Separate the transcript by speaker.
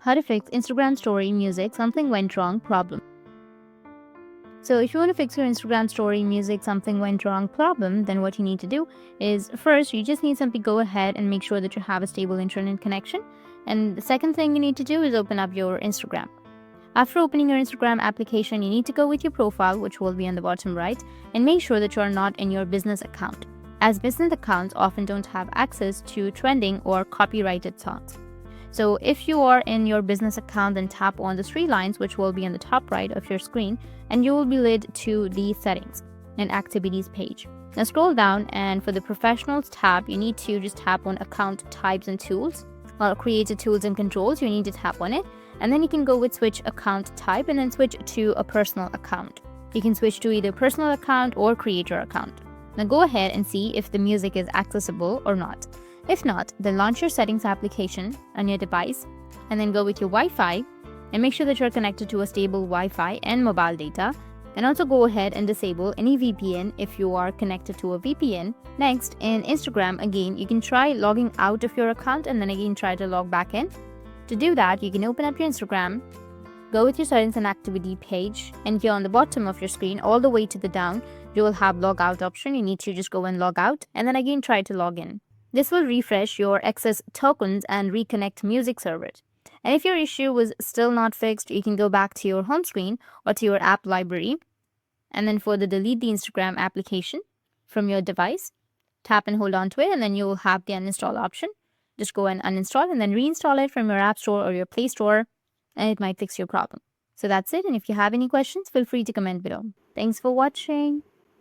Speaker 1: How to fix Instagram story music something went wrong problem. So if you want to fix your Instagram story music something went wrong problem, then what you need to do is first you just need simply go ahead and make sure that you have a stable internet connection. And the second thing you need to do is open up your Instagram. After opening your Instagram application, you need to go with your profile, which will be on the bottom right, and make sure that you are not in your business account, as business accounts often don't have access to trending or copyrighted songs. So if you are in your business account, then tap on the three lines which will be on the top right of your screen, and you will be led to the settings and activities page. Now scroll down, and for the professionals tab, you need to just tap on account types and tools. Created tools and controls, you need to tap on it, and then you can go with switch account type and then switch to a personal account. You can switch to either personal account or creator account. Now go ahead and see if the music is accessible or not. If not, then launch your settings application on your device and then go with your Wi-Fi and make sure that you're connected to a stable Wi-Fi and mobile data. And also go ahead and disable any VPN if you are connected to a VPN. Next, in Instagram, again, you can try logging out of your account and then again try to log back in. To do that, you can open up your Instagram, go with your settings and activity page, and here on the bottom of your screen, all the way to the down, you will have log out option. You need to just go and log out and then again try to log in. This will refresh your access tokens and reconnect music servers. And if your issue was still not fixed, you can go back to your home screen or to your app library, and then further delete the Instagram application from your device. Tap and hold on to it, and then you will have the uninstall option. Just go and uninstall and then reinstall it from your App Store or your Play Store, and it might fix your problem. So that's it. And if you have any questions, feel free to comment below. Thanks for watching.